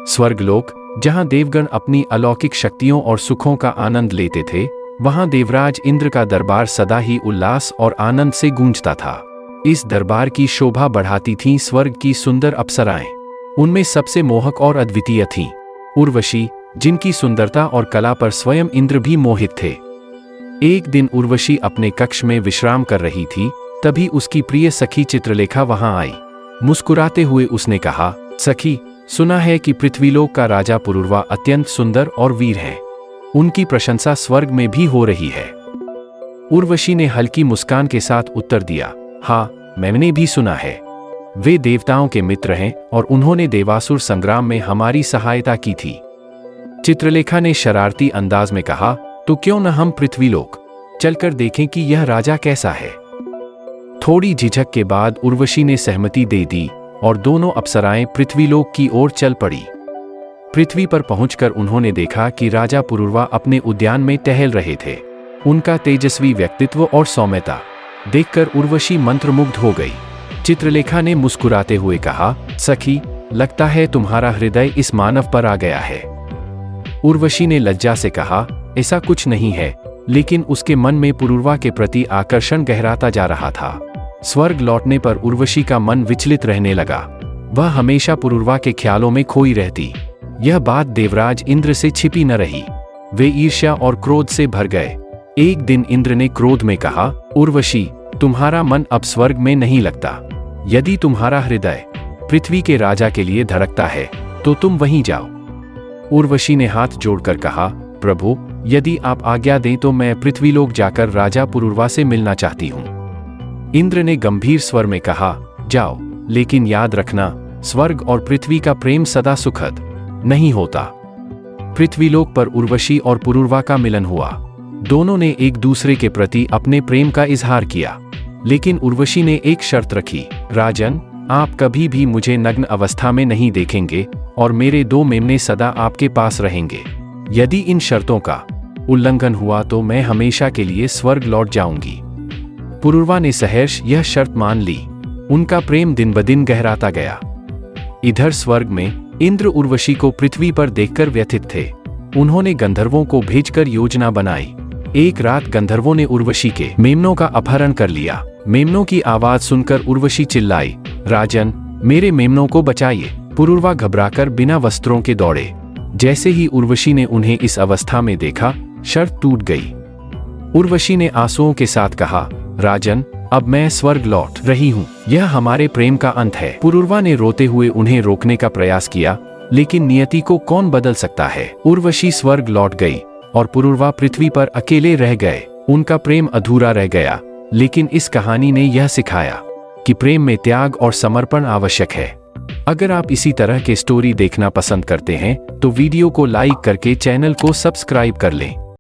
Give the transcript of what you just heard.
स्वर्गलोक, जहां देवगण अपनी अलौकिक शक्तियों और सुखों का आनंद लेते थे, वहां देवराज इंद्र का दरबार सदा ही उल्लास और आनंद से गूंजता था। इस दरबार की शोभा बढ़ाती थीं स्वर्ग की सुंदर अप्सराएं। उनमें सबसे मोहक और अद्वितीय थीं उर्वशी, जिनकी सुंदरता और कला पर स्वयं इंद्र भी मोहित थे। एक दिन उर्वशी अपने कक्ष में विश्राम कर रही थी, तभी उसकी प्रिय सखी चित्रलेखा वहां आई। मुस्कुराते हुए उसने कहा, सखी, सुना है कि पृथ्वीलोक का राजा पुरुरवा अत्यंत सुंदर और वीर है। उनकी प्रशंसा स्वर्ग में भी हो रही है। उर्वशी ने हल्की मुस्कान के साथ उत्तर दिया, हाँ, मैंने भी सुना है। वे देवताओं के मित्र हैं और उन्होंने देवासुर संग्राम में हमारी सहायता की थी। चित्रलेखा ने शरारती अंदाज में कहा, तो क्यों न हम पृथ्वीलोक चलकर देखें कि यह राजा कैसा है। थोड़ी झिझक के बाद उर्वशी ने सहमति दे दी और दोनों अप्सराएं पृथ्वीलोक की ओर चल पड़ी। पृथ्वी पर पहुंचकर उन्होंने देखा कि राजा पुरुरवा अपने उद्यान में टहल रहे थे। उनका तेजस्वी व्यक्तित्व और सौम्यता देखकर उर्वशी मंत्रमुग्ध हो गई। चित्रलेखा ने मुस्कुराते हुए कहा, सखी, लगता है तुम्हारा हृदय इस मानव पर आ गया है। उर्वशी ने लज्जा से कहा, ऐसा कुछ नहीं है, लेकिन उसके मन में पुरुरवा के प्रति आकर्षण गहराता जा रहा था। स्वर्ग लौटने पर उर्वशी का मन विचलित रहने लगा। वह हमेशा पुरुरवा के ख्यालों में खोई रहती। यह बात देवराज इंद्र से छिपी न रही। वे ईर्ष्या और क्रोध से भर गए। एक दिन इंद्र ने क्रोध में कहा, उर्वशी, तुम्हारा मन अब स्वर्ग में नहीं लगता। यदि तुम्हारा हृदय पृथ्वी के राजा के लिए धड़कता है तो तुम वहीं जाओ। उर्वशी ने हाथ जोड़कर कहा, प्रभु, यदि आप आज्ञा दें तो मैं पृथ्वीलोक जाकर राजा पुरुरवा से मिलना चाहती हूँ। इंद्र ने गंभीर स्वर में कहा, जाओ, लेकिन याद रखना, स्वर्ग और पृथ्वी का प्रेम सदा सुखद नहीं होता। पृथ्वीलोक पर उर्वशी और पुरुरवा का मिलन हुआ। दोनों ने एक दूसरे के प्रति अपने प्रेम का इजहार किया, लेकिन उर्वशी ने एक शर्त रखी, राजन, आप कभी भी मुझे नग्न अवस्था में नहीं देखेंगे और मेरे 2 मेमने सदा आपके पास रहेंगे। यदि इन शर्तों का उल्लंघन हुआ तो मैं हमेशा के लिए स्वर्ग लौट जाऊंगी। पुरुरवा ने सहर्ष यह शर्त मान ली। उनका प्रेम दिन ब दिन गहराता गया। इधर स्वर्ग में इंद्र उर्वशी को पृथ्वी पर देखकर व्यथित थे। उन्होंने गंधर्वों को भेजकर योजना बनाई। एक रात गंधर्वों ने उर्वशी के मेमनों का अपहरण कर लिया। मेमनों की आवाज सुनकर उर्वशी चिल्लाई, राजन, मेरे मेमनों को बचाइए। पुरुरवा घबराकर बिना वस्त्रों के दौड़े। जैसे ही उर्वशी ने उन्हें इस अवस्था में देखा, शर्त टूट गई। उर्वशी ने आंसुओं के साथ कहा, राजन, अब मैं स्वर्ग लौट रही हूँ। यह हमारे प्रेम का अंत है। पुरुरवा ने रोते हुए उन्हें रोकने का प्रयास किया, लेकिन नियति को कौन बदल सकता है। उर्वशी स्वर्ग लौट गई और पुरुरवा पृथ्वी पर अकेले रह गए। उनका प्रेम अधूरा रह गया, लेकिन इस कहानी ने यह सिखाया कि प्रेम में त्याग और समर्पण आवश्यक है। अगर आप इसी तरह के स्टोरी देखना पसंद करते हैं तो वीडियो को लाइक करके चैनल को सब्सक्राइब कर लें।